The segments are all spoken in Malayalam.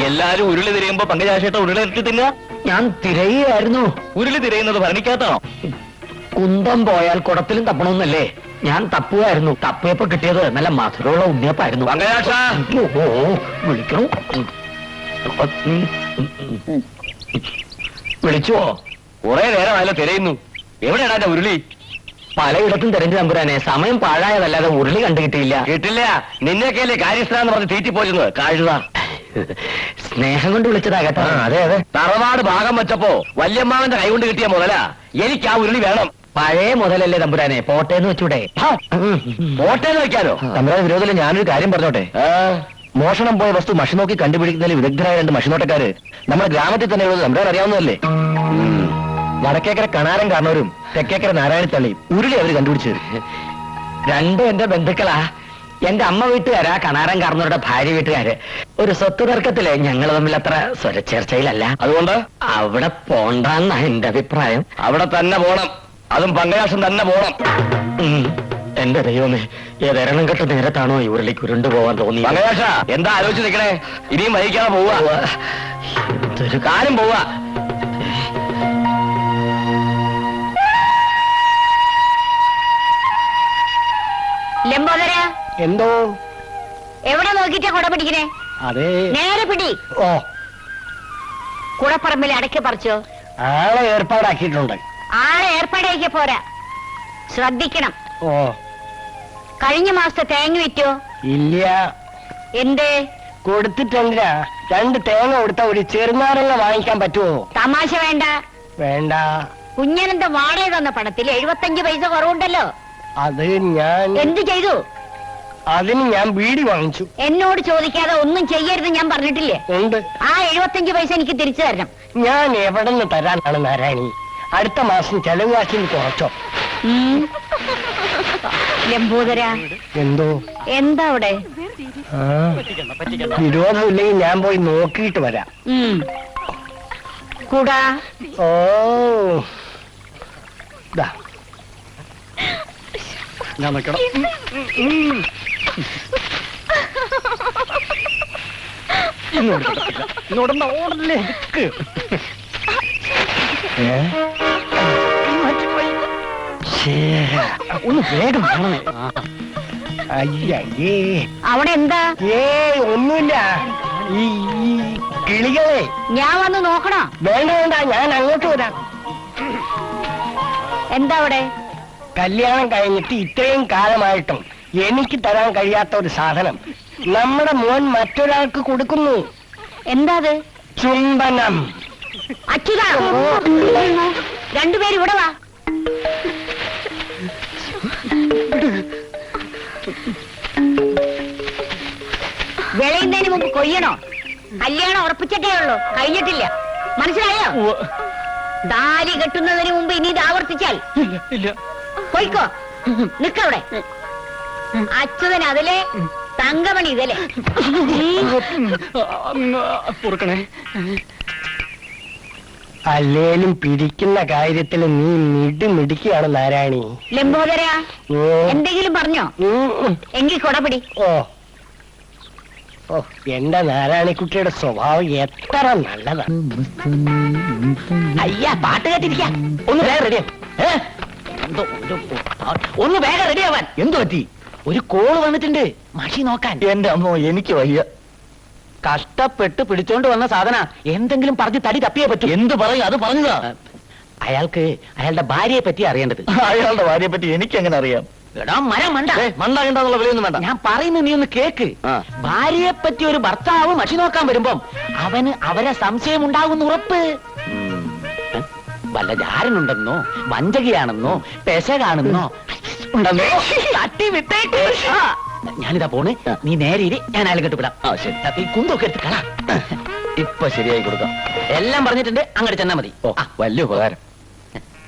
എല്ലാരും ഉരുളി തിരയുമ്പോ പങ്കജാശേട്ട ഉരുളി എടുത്ത് തിന്നുക. ഞാൻ തിരയായിരുന്നു. ഉരുളി തിരയുന്നത് ഭരണിക്കകത്താണോ? കുന്തം പോയാൽ കുടത്തിലും തപ്പണമെന്നല്ലേ? ഞാൻ തപ്പുകയായിരുന്നു. തപ്പിയപ്പോ കിട്ടിയത് നല്ല മധുരമുള്ള ഉണ്ണിയപ്പായിരുന്നു. പങ്കജാക്ഷ വിളിക്കണു. വിളിച്ചുവോ? കുറെ നേരമായാലും തിരയുന്നു. എവിടെയാണ് എന്റെ ഉരുളി? പലയിടത്തും തിരഞ്ഞു തമ്പുരാനെ. സമയം പാഴായതല്ലാതെ ഉരുളി കണ്ടു കിട്ടിയില്ല. കിട്ടില്ല. നിന്നെയൊക്കെയല്ലേ കാര്യസ്ഥനാന്ന് പറഞ്ഞ് തീറ്റി പോയിരുന്നത്. കഴുത. സ്നേഹം കൊണ്ട് വിളിച്ചതാ കേട്ടോ. അതെ അതെ. തറവാട് ഭാഗം വെച്ചപ്പോ വല്യമ്മാവന്റെ കൈ കൊണ്ട് കിട്ടിയ മുതലാ. എനിക്ക് ആ ഉരുളി വേണം. പഴയ മുതലല്ലേ തമ്പുരാനെ? പോട്ടേന്ന് വെച്ചൂടെ? പോട്ടേന്ന് വെക്കാനോ? തമ്പുരാൻ വിരോധത്തിൽ ഞാനൊരു കാര്യം പറഞ്ഞോട്ടെ. മോഷണം പോയ വസ്തു മഷി നോക്കി കണ്ടുപിടിക്കുന്നതിൽ വിദഗ്ധരായ 2 മഷിനോട്ടക്കാര് നമ്മുടെ ഗ്രാമത്തിൽ തന്നെ ഉള്ളത് തമ്പുരാൻ അറിയാവുന്നതല്ലേ? വടക്കേക്കര കണാരൻ കാരണവരും തെക്കേക്കര നാരായണത്തള്ളിയും ഉരുളി അവര് കണ്ടുപിടിച്ചത്. 2 എന്റെ ബന്ധുക്കളാ. എന്റെ അമ്മ വീട്ടുകാരാ കണാരൻ കാരണവരുടെ ഭാര്യ വീട്ടുകാര്. ഒരു സ്വത്ത് തർക്കത്തില് ഞങ്ങൾ തമ്മിൽ അത്ര സ്വരച്ചേർച്ചയിലല്ല. അതുകൊണ്ട് അവിടെ പോണ്ടെന്നാ എന്റെ അഭിപ്രായം. അവിടെ തന്നെ പോണം. അതും പങ്കജാക്ഷൻ തന്നെ പോണം. എന്റെ ദൈവമേ, ഏതെരണം കെട്ട നേരത്താണോ ഈ ഉരുളിക്ക് ഉരുണ്ടു പോവാൻ തോന്നി? പങ്കജാക്ഷ എന്താ ആലോചിച്ച് നിൽക്കണേ? ഇനിയും വഹിക്കാതെ പോവാ. എന്തൊരു കാര്യം പോവാ. ലംബോദര, എന്തോ എവിടെ നോക്കിട്ടാ കുട പിടിക്കണേ? അതെ, നേരെ പിടി. ഓ, കുടപ്പറമ്പിൽ അടയ്ക്ക പറിച്ചോ? ആളെ ഏർപ്പാടാക്കിയിട്ടുണ്ട്. ആളെ ഏർപ്പാടാക്കിയ പോരാ, ശ്രദ്ധിക്കണം. ഓ, കഴിഞ്ഞ മാസത്തെ തേങ്ങ വിറ്റോ? ഇല്ല. എന്തേ? കൊടുത്തിട്ടില്ല. 2 തേങ്ങ കൊടുത്ത ഒരു ചെറുനാരങ്ങ വാങ്ങിക്കാൻ പറ്റുമോ? തമാശ വേണ്ട. വേണ്ട. കുഞ്ഞനന്റെ വാടക തന്ന പണത്തിൽ 75 പൈസ കുറവുണ്ടല്ലോ. അത് ഞാൻ എന്ത് ചെയ്തു? അതിന് ഞാൻ ബീഡി വാങ്ങിച്ചു. എന്നോട് ചോദിക്കാതെ ഒന്നും ചെയ്യരുത് ഞാൻ പറഞ്ഞിട്ടില്ലേ? ഉണ്ട്. ആ 75 പൈസ എനിക്ക് തിരിച്ചു തരണം. ഞാൻ എവിടെ നിന്ന് തരാനാണ് നാരായണി? അടുത്ത മാസം ചെലവ് കാശിന് കുറച്ചോ? ലംബോദര, എന്തോ എന്താ അവിടെ? വിരോധമില്ലെങ്കിൽ ഞാൻ പോയി നോക്കിയിട്ട് വരാം. കൂടാ. ഓ, ദാ. ഞാൻ നിൽക്കണം. ഓടല്ലേ? ഒന്ന് വേഗം കാണണേ. അയ്യേ, അവിടെ എന്താ? ഒന്നുമില്ല. ഈ കിളികളെ ഞാൻ വന്ന് നോക്കണോ? വേണ്ട വേണ്ട, ഞാൻ അങ്ങോട്ട് വരാം. എന്താ അവിടെ? കല്യാണം കഴിഞ്ഞിട്ട് ഇത്രയും കാലമായിട്ടും എനിക്ക് തരാൻ കഴിയാത്ത ഒരു സാധനം നമ്മുടെ മോൻ മറ്റൊരാൾക്ക് കൊടുക്കുന്നു. എന്താ അത്? ചുംബനം. അച്യുതാ, 2 പേര് ഇവിടെ വാ. വിളയുന്നതിന് മുമ്പ് കൊയ്യണോ? കല്യാണം ഉറപ്പിച്ചിട്ടേ ഉള്ളൂ, കഴിഞ്ഞിട്ടില്ല. മനസ്സിലായോ? താലി കെട്ടുന്നതിന് മുമ്പ് ഇനി ഇത് ആവർത്തിച്ചാൽ കൊയ്ക്കോ. നിക്കവിടെ. അച്യുതൻ അതിലെ, തങ്കമണി ഇതിലെ. അല്ലേലും പിടിക്കുന്ന കാര്യത്തിൽ നീ മിടിക്കുകയാണ് നാരായണി. ലംബോദര, എന്തെങ്കിലും പറഞ്ഞോ? എങ്കിൽ കൊടപിടി. ഓ ഓ, എന്റെ നാരായണിക്കുട്ടിയുടെ സ്വഭാവം എത്ര നല്ലതാണ്. അയ്യാ, പാട്ട് കേട്ടിരിക്ക. ഒന്ന് വേഗം റെഡിയാ. ഒന്ന് വേഗം റെഡിയാവാൻ. എന്തു പറ്റി? ഒരു കോള് വന്നിട്ടുണ്ട്, മഷി നോക്കാൻ. എന്റെ അമ്മോ, എനിക്ക് വയ്യ. കഷ്ടപ്പെട്ട് പിടിച്ചോണ്ട് വന്ന സാധന. എന്തെങ്കിലും പറഞ്ഞ് തടി തപ്പിയേ പറ്റൂ. എന്ത് പറയും? അത് പറഞ്ഞതാ. അയാൾക്ക് അയാളുടെ ഭാര്യയെ പറ്റി അറിയേണ്ടത്. അയാളുടെ ഭാര്യയെ പറ്റി എനിക്ക് എങ്ങനെ അറിയാം? എടാ മണ്ട, മണ്ടാകണ്ടെന്നുള്ള വിലയൊന്നും വേണ്ട. ഞാൻ പറയുന്നത് നീ ഒന്ന് കേക്ക്. ഭാര്യയെ പറ്റി ഒരു ഭർത്താവ് മഷി നോക്കാൻ വരുമ്പം അവന് അവരെ സംശയം ഉണ്ടാകുന്ന ഉറപ്പ്. വല്ല ജാരനുണ്ടെന്നോ വഞ്ചകയാണെന്നോ പെശകാണെന്നോ ഉണ്ടെന്നോ തട്ടി വിട്ടേക്ക്. ഞാനിതാ പോണ്, നീ നേരെ ഇരി, ഞാൻ അയാളെ കെട്ടുപിടാം. ഈ കുന്തൊക്കെ എടുത്ത് കളാ. ഇപ്പൊ ശരിയായി കൊടുക്കാം. എല്ലാം പറഞ്ഞിട്ടുണ്ട്, അങ്ങോട്ട് ചെന്നാ മതി. ഓ, വലിയ ഉപകാരം.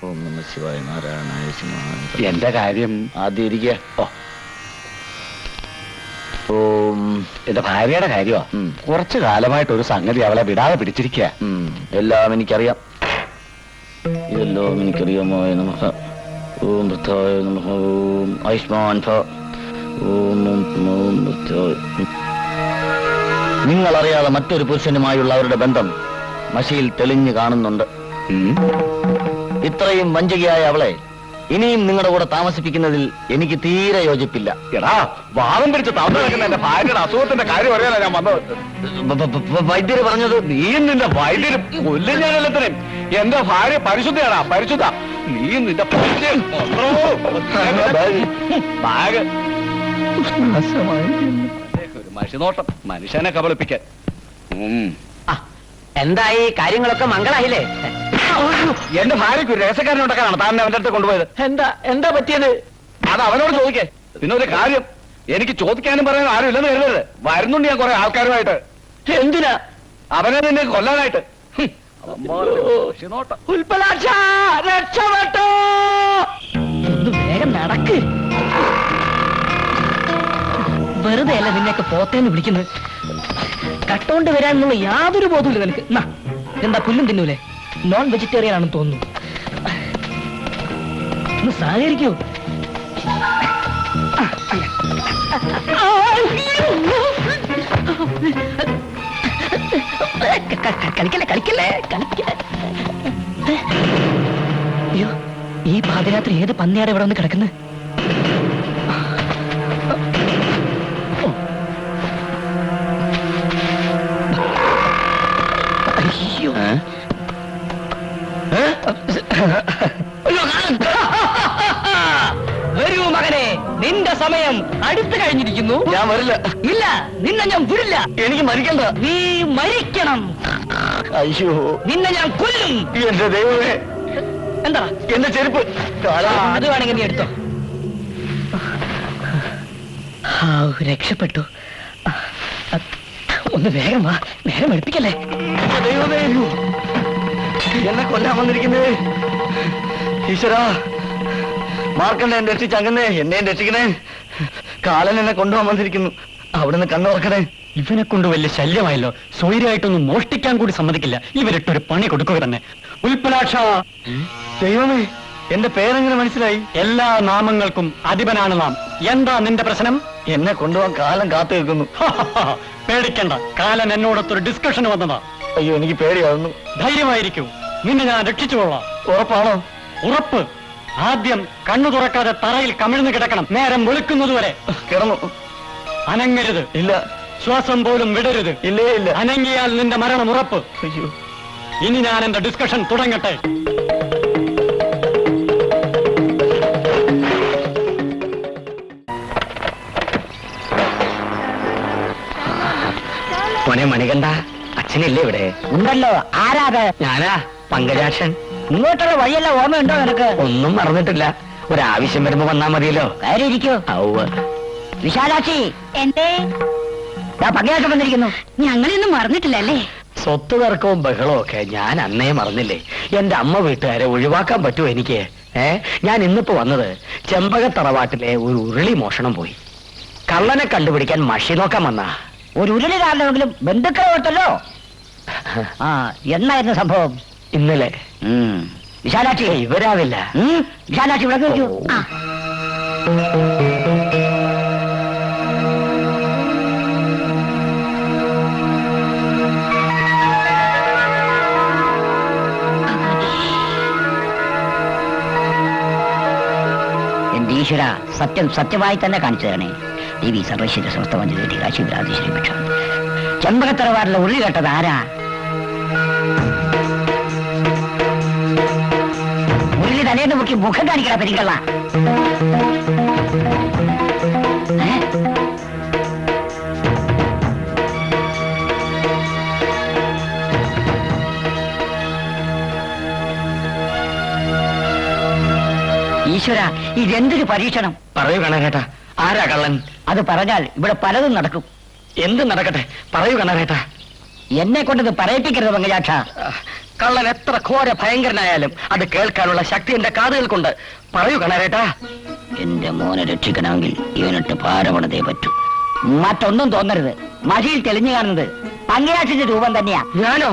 ഓം നമ ശിവായ നാരായണായ സിംഹായ. എന്റെ കാര്യം ആദ്യം ഇരിക്കുക. ഓം, എന്റെ ഭാര്യയുടെ കാര്യമാ. കുറച്ചു കാലമായിട്ട് ഒരു സംഗതി അവളെ വിടാതെ പിടിച്ചിരിക്കുക. എല്ലാം എനിക്കറിയാം. ഇതെല്ലാം എനിക്കറിയാമോ? നമഃ. ഓം വൃദ്ധായ നമഃ. ഓം ആയുഷ്മാൻ ഭവ. ഓം ഓം ഓം വൃദ്ധായ. നിങ്ങൾ അറിയാതെ മറ്റൊരു പുരുഷനുമായുള്ള അവരുടെ ബന്ധം മഷിയിൽ തെളിഞ്ഞു കാണുന്നുണ്ട്. ഇത്രയും വഞ്ചകയായ അവളെ ഇനിയും നിങ്ങളുടെ കൂടെ താമസിപ്പിക്കുന്നതിൽ എനിക്ക് തീരെ യോജിപ്പില്ല. എടാ വാദം പിടിച്ച് തന്നു വെക്കുന്ന എന്റെ ഭാര്യയുടെ അസുഖത്തിന്റെ കാര്യം അറിയാനാ ഞാൻ വന്നത്. വൈദ്യര് പറഞ്ഞത് നീ നിന്റെ വൈദ്യര് കൊല്ലും ഞാൻ എല്ലാത്തിനും. എന്റെ ഭാര്യ പരിശുദ്ധയാടാ, പരിശുദ്ധ. നീ നിന്റെ ബാഗ് ഒരു മഷിനോട്ടം മനുഷ്യനെ കബളിപ്പിക്കാൻ. എന്തായി കാര്യങ്ങളൊക്കെ മംഗളായില്ലേ? എന്റെ ഭാര്യയ്ക്ക് ഒരു രഹസ്യക്കാരനുണ്ടാക്കാനാണ് താൻ അവന്റെ അടുത്ത് കൊണ്ടുപോയത്. എന്താ പറ്റിയത്? അത് അവനോട് ചോദിക്കേ. പിന്നെ ഒരു കാര്യം, എനിക്ക് ചോദിക്കാനും പറയാനും ആരും ഇല്ലെന്ന് കരുതരുത്. വരുന്നുണ്ട് ഞാൻ കുറെ ആൾക്കാരുമായിട്ട്. എന്തിനാ? അവനെ നിന്നെ കൊല്ലാനായിട്ട്. ഉൽപ്പലാക്ഷ രക്ഷപ്പെട്ടോ! ഒന്ന് വേഗം നടക്ക്. വെറുതെ അല്ല നിന്നെയൊക്കെ പോത്തേന്ന് വിളിക്കുന്നത്. കട്ടോണ്ട് വരാനുള്ള യാതൊരു ബോധമില്ല നിനക്ക്. എന്താ പുല്ലും തിന്നൂലേ? നോൺ വെജിറ്റേറിയൻ ആണെന്ന് തോന്നുന്നു. ഒന്ന് സഹകരിക്കൂ. കളിക്കല്ലേ കളിക്കല്ലേ കളിക്കല്ലേ. അയ്യോ, ഈ പാതിരാത്രി ഏത് പന്നിയാടെ ഇവിടെ വന്ന് കിടക്കുന്നത്? അയ്യോ, വരൂ മകനെ, നിന്റെ സമയം അടുത്തു കഴിഞ്ഞിരിക്കുന്നു. ഞാൻ വരില്ല. ഇല്ല, നിന്നെ ഞാൻ വിടില്ല. എനിക്ക് മരിക്കണ്ട. നീ മരിക്കണം. അയ്യോ, നിന്നെ ഞാൻ കൊല്ലും. എന്റെ ദൈവമേ, എന്താ എന്റെ ചെരുപ്പ്. അത് വേണമെങ്കിൽ നീ എടുത്തോ. രക്ഷപ്പെട്ടു. ഒന്ന് വേഗം വാ, നേരം എടുപ്പിക്കല്ലേ. ദൈവമേ, എന്നെ കൊല്ലാൻ വന്നിരിക്കുന്നേ. ഈശ്വരാ, മാർക്കണ്ടെ എന്നെ രക്ഷിച്ച് അങ്ങന്നെ എന്നെയും രക്ഷിക്കണേ. കാലൻ എന്നെ കൊണ്ടുപോകാൻ വന്നിരിക്കുന്നു. അവിടുന്ന് കണ്ണുറക്കണേ. ഇവനെ കൊണ്ട് വലിയ ശല്യമായല്ലോ. സ്വൈര്യമായിട്ടൊന്നും മോഷ്ടിക്കാൻ കൂടി സമ്മതിക്കില്ല. ഇവരിട്ടൊരു പണി കൊടുക്കുക തന്നെ. ഉൽപ്പലാക്ഷ! ദൈവമേ, എന്റെ പേരെങ്ങനെ മനസ്സിലായി? എല്ലാ നാമങ്ങൾക്കും അധിപനാണ് നാം. എന്താ നിന്റെ പ്രശ്നം? എന്നെ കൊണ്ടുപോകാൻ കാലം കാത്തു നിൽക്കുന്നു. പേടിക്കണ്ട, കാലൻ എന്നോടൊത്തൊരു ഡിസ്കഷൻ വന്നതാ. അയ്യോ, എനിക്ക് പേടിയാവുന്നു. ധൈര്യമായിരിക്കൂ, നിന്നെ ഞാൻ രക്ഷിച്ചുകൊള്ളാം. ഉറപ്പാണോ? ഉറപ്പ്. ആദ്യം കണ്ണു തുറക്കാതെ തറയിൽ കമിഴ്ന്നു കിടക്കണം, നേരം വെളുക്കുന്നതുവരെ. കിടന്നു. അനങ്ങരുത്. ഇല്ല. ശ്വാസം പോലും വിടരുത്. ഇല്ലേ ഇല്ല. അനങ്ങിയാൽ നിന്റെ മരണം ഉറപ്പ്. അയ്യോ, ഇനി ഞാൻ എന്റെ ഡിസ്കഷൻ തുടങ്ങട്ടെ. മോനെ മണികണ്ഠ, അച്ഛനില്ലേ ഇവിടെ? ഉണ്ടല്ലോ. ആരാത്? ഞാനാ, പങ്കജാക്ഷൻ. ഇങ്ങോട്ടുള്ള വഴിയല്ല ഓർമ്മയുണ്ടോ നിനക്ക്? ഒന്നും മറന്നിട്ടില്ല. ഒരാവശ്യം വരുമ്പോ വന്നാ മതിയല്ലോ. കാര്യം ഇരിക്കൂ. ഔവ്. വിശാലാക്ഷി, എന്തേ? പങ്കജാക്ഷൻ വന്നിരിക്കുന്നു. ഞങ്ങളെയൊന്നും മറന്നിട്ടില്ല അല്ലേ? സ്വത്ത് തർക്കവും ബഹളവും ഒക്കെ ഞാൻ അന്നേ മറന്നില്ലേ. എന്റെ അമ്മ വീട്ടുകാരെ ഒഴിവാക്കാൻ പറ്റുമോ എനിക്ക്? ഞാൻ ഇന്നിപ്പോ വന്നത് ചെമ്പകത്തറവാട്ടിലെ ഒരു ഉരുളി മോഷണം പോയി. കള്ളനെ കണ്ടുപിടിക്കാൻ മഷി നോക്കാൻ വന്നാ. ഒരു ഉരുളി കാരണമെങ്കിലും ബന്ധുക്കളെ ഓർത്തല്ലോ. എന്നായിരുന്നു സംഭവം? ഇന്നലെ. വിശാലാക്ഷി, ഇവരാവില്ല. വിശാലാക്ഷി ഇവിടെ നോക്കൂ. ആ, എന്റെ ഈശ്വര, സത്യം സത്യമായി തന്നെ കാണിച്ചു തരണേ. ദേവി സർവൈശ്വര്യ സമസ്ത വഞ്ചിതേറ്റി കാശിവരാധീശ്വരി ഭിക്ഷ. ചെമ്പകത്തറവാറിലെ ഉരുളി കേട്ടത് ആരാ? ഉരുളി തലേന്ന് മുക്കി മുഖം കാണിക്കണ പെരിക്കള്ള. ഈശ്വര, ഇതെന്തൊരു പരീക്ഷണം! പറയൂ കണാരേട്ടാ, ആരാ കള്ളൻ? അത് പറഞ്ഞാൽ ഇവിടെ പലതും നടക്കും. എന്ത് നടക്കട്ടെ, പറയൂ കണാരേട്ടാ. എന്നെ കൊണ്ടത് പറയിപ്പിക്കരുത് പങ്കജാക്ഷ. കള്ളൻ എത്ര ഘോര ഭയങ്കരനായാലും അത് കേൾക്കാനുള്ള ശക്തി എന്റെ കാതുകൾക്കുണ്ട്. പറയൂ കണാരേട്ടാ. എന്റെ മോനെ രക്ഷിക്കണമെങ്കിൽ ഇവനിട്ട് ഭാരമണതേ പറ്റൂ. മറ്റൊന്നും തോന്നരുത്. മഷിയിൽ തെളിഞ്ഞു കാണുന്നത് പങ്കജാക്ഷന്റെ രൂപം തന്നെയാ. ഞാനോ?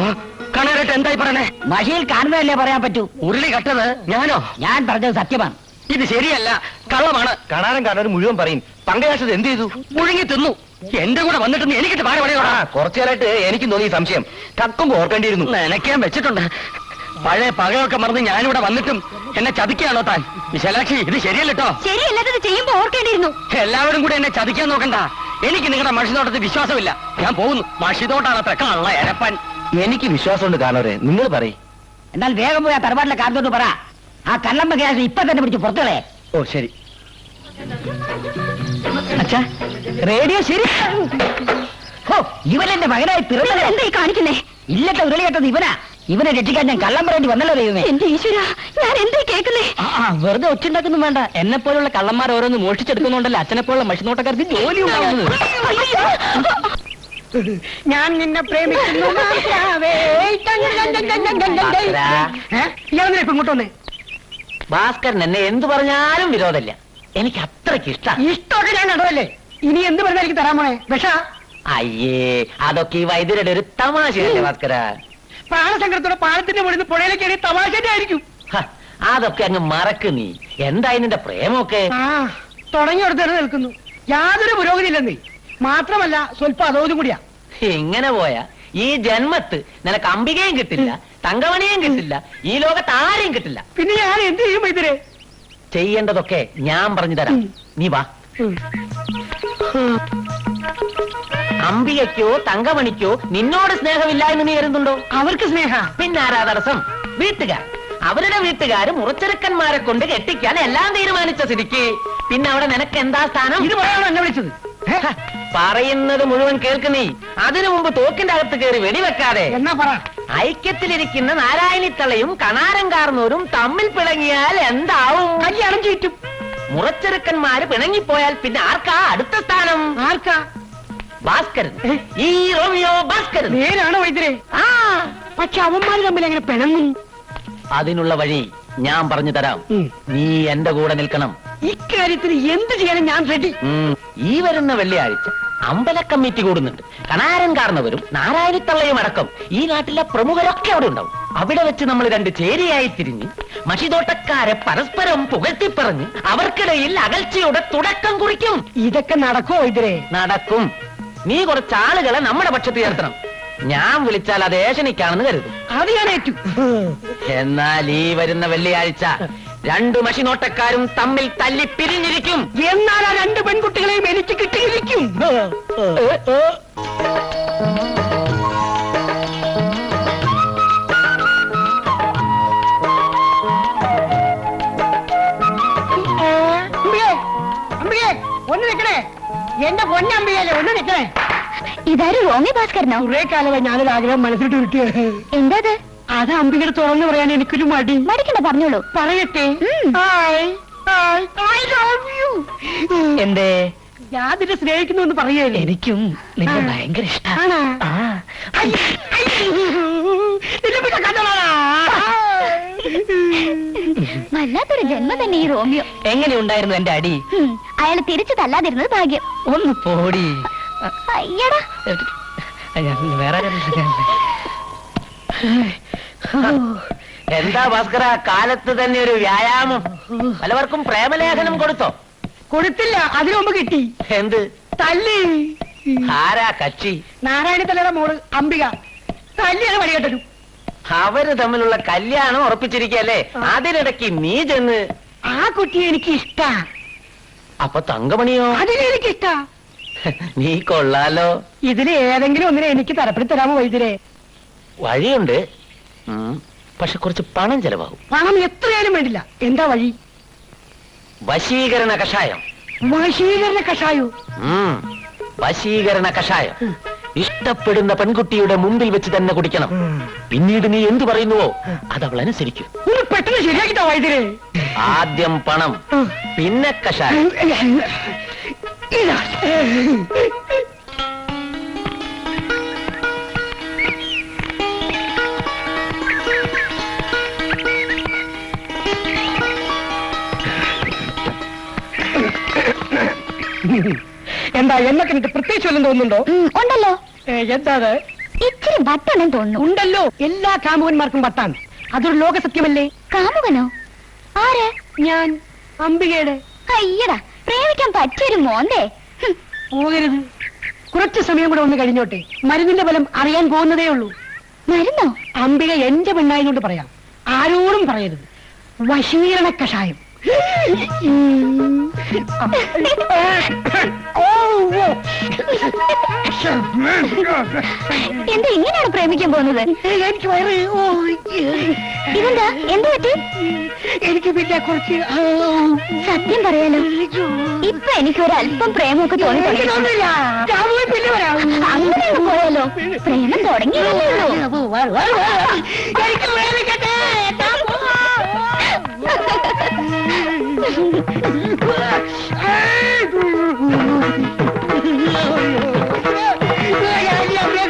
കണാരേട്ട എന്തായി പറയണേ? മഷിയിൽ കാണുന്നതല്ലേ പറയാൻ പറ്റൂ. ഉരുളി കട്ടത് ഞാനോ? ഞാൻ പറഞ്ഞത് സത്യമാണ്. ഇത് ശരിയല്ല, കള്ളമാണ്. കണാരൻ കാണാൻ മുഴുവൻ പറയും. പങ്കജാക്ഷത് എന്ത് ചെയ്തു? മുഴുങ്ങി തിന്നു. എന്റെ കൂടെ വന്നിട്ട് എനിക്കിട്ട് പാട് ആ, പണിയോടാ. കുറച്ചുകാലായിട്ട് എനിക്കും തോന്നി ഈ സംശയം. കക്കും ഓർക്കേണ്ടിയിരുന്നു. നിനക്കാൻ വെച്ചിട്ടുണ്ട്. പഴയ പകയൊക്കെ മറന്ന് ഞാനിവിടെ വന്നിട്ടും എന്നെ ചതിക്കുകയാണോ താൻ? വിശാലാക്ഷി, ഇത് ശരിയല്ലോ. ശരിയല്ലാത്തത് ചെയ്യുമ്പോ ഓർക്കേണ്ടിയിരുന്നു. എല്ലാവരും കൂടെ എന്നെ ചതിക്കാൻ നോക്കണ്ട. എനിക്ക് നിങ്ങളുടെ മഷിതോട്ടത്തിൽ വിശ്വാസമില്ല. ഞാൻ പോകുന്നു. മഷിതോട്ടാണ് അത്ര കള്ള എരപ്പൻ. എനിക്ക് വിശ്വാസമുണ്ട് കാരണവരെ, നിങ്ങൾ പറയും. എന്നാൽ വേഗം പോയി ആ തറവാട്ടിലെ കാരണത്തോട്ട് പറ. ആ കള്ളമ്മ ഗ്യാസ് ഇപ്പൊ തന്നെ പിടിച്ച് പുറത്തുകളെ. ഓ ശരി. അച്ഛാ, റേഡിയോ ശരി. ഓ, ഇവനെന്റെ മകനായി പിറന്നത് എന്തായി കാണിക്കുന്നേ? ഇല്ലത്തെ ഉരുളിയേട്ടത് ഇവനാ. ഇവനെ രക്ഷിക്കാൻ ഞാൻ കള്ളം പറയേണ്ടി വന്നല്ലോ ദൈവമേ. എന്റെ ഈശ്വര, ഞാൻ എന്തായി കേൾക്കുന്നേ? വെറുതെ ഒച്ചുണ്ടാക്കൊന്നും വേണ്ട. എന്നെ പോലുള്ള കള്ളന്മാർ ഓരോന്ന് മോഷ്ടിച്ചെടുക്കുന്നുണ്ടല്ലോ അച്ഛനെ പോലുള്ള മഷിനോട്ടക്കാർക്ക് ജോലി ഉണ്ടാവുന്നത്. ഞാൻ നിന്നെ പ്രേമിക്കുന്നു. ഇങ്ങോട്ട് വന്നേ. ഭാസ്കരൻ എന്നെ എന്ത് പറഞ്ഞാലും വിരോധമില്ല. എനിക്ക് അത്രയ്ക്ക് ഇഷ്ടമൊക്കെ ഞാൻ നടുവല്ലേ. ഇനി എന്ത് പറഞ്ഞാൽ എനിക്ക് തരാൻ പോണേ? വിഷ? അയ്യേ, അതൊക്കെ ഈ വൈദ്യരുടെ ഒരു തമാശയല്ലേ ഭാസ്കര. പ്രാണസങ്കടത്തോടെ പാലത്തിന്റെ മുകളിൽ നിന്ന് പുഴയിലേക്ക് എറിയ തമാശന്റെ ആയിരിക്കും. അതൊക്കെ അങ്ങ് മറക്ക് നീ. എന്തായി നിന്റെ പ്രേമൊക്കെ? തുടങ്ങിയെടുത്ത് നിൽക്കുന്നു. യാതൊരു പുരോഗതി ഇല്ലെന്നേ. മാത്രമല്ല സ്വല്പം അതോതും കൂടിയാ. ഇങ്ങനെ പോയാ ഈ ജന്മത്ത് നിനക്ക് അംബികയും കിട്ടില്ല, തങ്കമണിയും കിട്ടില്ല, ഈ ലോകത്ത് ആരെയും കിട്ടില്ല. പിന്നെ ഞാൻ എന്ത് ചെയ്യും ഇതിരെ? ചെയ്യേണ്ടതൊക്കെ ഞാൻ പറഞ്ഞു തരാം. നീ വാ. അംബികയ്ക്കോ തങ്കമണിക്കോ നിന്നോട് സ്നേഹമില്ല എന്ന് നീ കരുതുന്നുണ്ടോ? അവർക്ക് സ്നേഹ. പിന്നെ ആരാ തടസ്സം? വീട്ടുകാർ. അവരുടെ വീട്ടുകാര് മുറച്ചെറുക്കന്മാരെ കൊണ്ട് കെട്ടിക്കാൻ എല്ലാം തീരുമാനിച്ച സ്ഥിതിക്ക് പിന്നെ അവിടെ നിനക്ക് എന്താ സ്ഥാനം? ഇത് പറയാണോ എന്നെ വിളിച്ചത്? പറയുന്നത് മുഴുവൻ കേൾക്കുന്നീ. അതിനു മുമ്പ് തോക്കിന്റെ അകത്ത് കയറി വെടിവെക്കാതെ എന്നാ പറ. ഐക്യത്തിലിരിക്കുന്ന നാരായണിത്തളയും കണാരം കാർന്നോരും തമ്മിൽ പിണങ്ങിയാൽ എന്താവും? കല്യാണം ചീറ്റും. മുറച്ചെറുക്കന്മാര് പിണങ്ങിപ്പോയാൽ പിന്നെ ആർക്കാ അടുത്ത സ്ഥാനം? ആർക്കാ? ഭാസ്കരൻ. ഈ റോമിയോ ഭാസ്കരൻ. നേരാണോ വൈദ്യരെ? ആ, പക്ഷെ അവന്മാര് തമ്മിൽ എങ്ങനെ പിണങ്ങും? അതിനുള്ള വഴി ഞാൻ പറഞ്ഞു തരാം. നീ എന്റെ കൂടെ നിൽക്കണം. ഇക്കാര്യത്തിന് എന്ത് ചെയ്യാനും ഞാൻ റെഡി. ഈ വരുന്ന വെള്ളിയാഴ്ച അമ്പല കമ്മിറ്റി കൂടുന്നുണ്ട്. കണാരൻ കാരണവരും നാരായണിത്തള്ളയും അടക്കം ഈ നാട്ടിലെ പ്രമുഖരൊക്കെ അവിടെ ഉണ്ടാവും. അവിടെ വെച്ച് നമ്മൾ രണ്ട് ചേരിയായി തിരിഞ്ഞ് മഷിതോട്ടക്കാരെ പരസ്പരം പുകഴ്ത്തിപ്പറഞ്ഞ് അവർക്കിടയിൽ അകൽച്ചയുടെ തുടക്കം കുറിക്കും. ഇതൊക്കെ നടക്കുമോ ഇതിരെ? നടക്കും. നീ കുറച്ച് ആളുകളെ നമ്മുടെ പക്ഷത്ത് ചേർത്തണം. ഞാൻ വിളിച്ചാൽ അത് ഏഷണിക്കാണെന്ന് കരുതും. അത് ഞാൻ ഏറ്റു. എന്നാൽ ഈ വരുന്ന വെള്ളിയാഴ്ച രണ്ടു മഷിനോട്ടക്കാരും തമ്മിൽ തല്ലി പിരിഞ്ഞിരിക്കും. എന്നാൽ ആ രണ്ട് പെൺകുട്ടികളെയും എനിക്ക് കിട്ടിയിരിക്കും. ഒന്ന് നിൽക്കണേ. എന്റെ പൊന്നമ്പിയല്ലേ, ഒന്ന് നിൽക്കണേ. ഇതാരും റോമി ഭാസ്കരനോ? കുറെ കാലമായി ഞാനൊരു ആഗ്രഹം മനസ്സിലിട്ട് വിട്ടു. എന്താ അത് അംബികയുടെ തുറന്നു പറയാൻ എനിക്കൊരു മടി. മടിക്കണ്ട, പറഞ്ഞോളൂ. പറയട്ടെ. എന്തേ? ഞാൻ നിന്നെ സ്നേഹിക്കുന്നു എന്ന് പറയല്ലേ? എനിക്കും നിന്നെ ഭയങ്കര ഇഷ്ടമാണ്. വല്ലാത്തൊരു ജന്മം തന്നെ ഈ റോമിയോ. എങ്ങനെയുണ്ടായിരുന്നു എന്റെ അടി? അയാൾ തിരിച്ചു തല്ലാതിരുന്നത് ഭാഗ്യം. ഒന്ന് പോടി. അയ്യടാ, വേറെ എന്താ ഭാസ്കര, കാലത്ത് തന്നെ ഒരു വ്യായാമം. പലവർക്കും പ്രേമലേഖനം കൊടുത്തോ? കൊടുത്തില്ല, അതിനു മുമ്പ് കിട്ടി. എന്ത് തല്ലി? ആരാ കക്ഷി? നാരായണത്തലയുടെ മോള് അംബിക. തല്ലിയാണ് വഴികെട്ടു. അവര് തമ്മിലുള്ള കല്യാണം ഉറപ്പിച്ചിരിക്കല്ലേ, അതിനിടയ്ക്ക് നീ ചെന്ന്. ആ കുട്ടിയെ എനിക്ക് ഇഷ്ടാ. അപ്പൊ തങ്കമണിയോ? അതിനെനിക്ക് ഇഷ്ടാ. നീ കൊള്ളാലോ. ഇതിന് ഏതെങ്കിലും ഒന്നിനെ എനിക്ക് തരപ്പെടുത്തി തരാമോ വൈദ്യരെ? വഴിയുണ്ട്, പക്ഷെ കുറച്ച് പണം ചെലവാകും. പണം എത്രയാലും വേണ്ടില്ല. എന്താ വഴി? വശീകരണ കഷായം. വശീകരണ കഷായോ? വശീകരണ കഷായം ഇഷ്ടപ്പെടുന്ന പെൺകുട്ടിയുടെ മുമ്പിൽ വെച്ച് തന്നെ കുടിക്കണം. പിന്നീട് നീ എന്തു പറയുന്നുവോ അത് അവൾ അനുസരിക്കും. പെട്ടെന്ന് ശരിയാക്കിട്ടോ വൈദ്യരെ. ആദ്യം പണം, പിന്നെ കഷായം. എന്താ എന്നെ കണ്ടിട്ട് പ്രത്യേകിച്ച് വല്ലതും തോന്നുന്നുണ്ടോ? ഉണ്ടല്ലോ. എന്താ ഇച്ചിരി വട്ടാണെന്ന് തോന്നുന്നു. ഉണ്ടല്ലോ, എല്ലാ കാമുകന്മാർക്കും വട്ടാണ്. അതൊരു ലോകസത്യമല്ലേ? കാമുകനോ? ആര്? ഞാൻ അംബികയുടെ. അയ്യടാ, പ്രേമിക്കാൻ പറ്റിയൊരു മോന്തേ. പോകരുത്. കുറച്ചു സമയം കൂടെ ഒന്ന് കഴിഞ്ഞോട്ടെ. മരുന്നിന്റെ ഫലം അറിയാൻ പോകുന്നതേ ഉള്ളൂ. മരുന്നോ? അംബിക എന്റെ പെണ്ണായതുകൊണ്ട് പറയാം, ആരോടും പറയരുത്. വശീകരണ കഷായം. എന്താ ഇങ്ങനെയാണ് പ്രേമിക്കാൻ പോകുന്നത്? എനിക്ക് വയറ് ഇതെന്താ? എന്ത് പറ്റി? എനിക്ക് പിന്നെ കുറച്ച് സത്യം പറയാലോ, ഇപ്പൊ എനിക്ക് ഒരു അല്പം പ്രേമമൊക്കെ തോന്നി തുടങ്ങി. പിന്നെ വരാം. അങ്ങനെയൊക്കെ പോയാലോ? പ്രേമം തുടങ്ങിയല്ലേ ഉള്ളൂ. എനിക്ക് പ്രേമിക്കട്ടെ.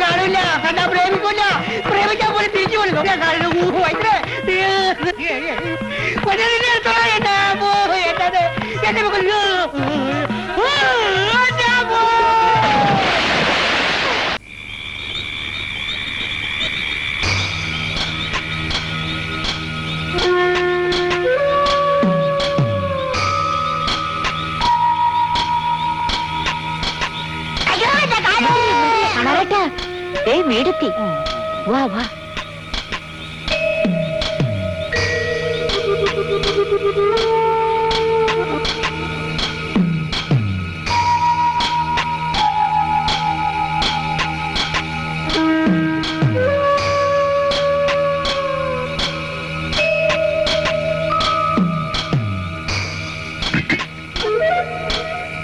കാണില്ല, കണ്ടാ പ്രേമിക്കൂല. പ്രേമിക്കാൻ പോലും തിരിച്ചു കൊടുക്കും. വീടെത്തി. വാ വാ.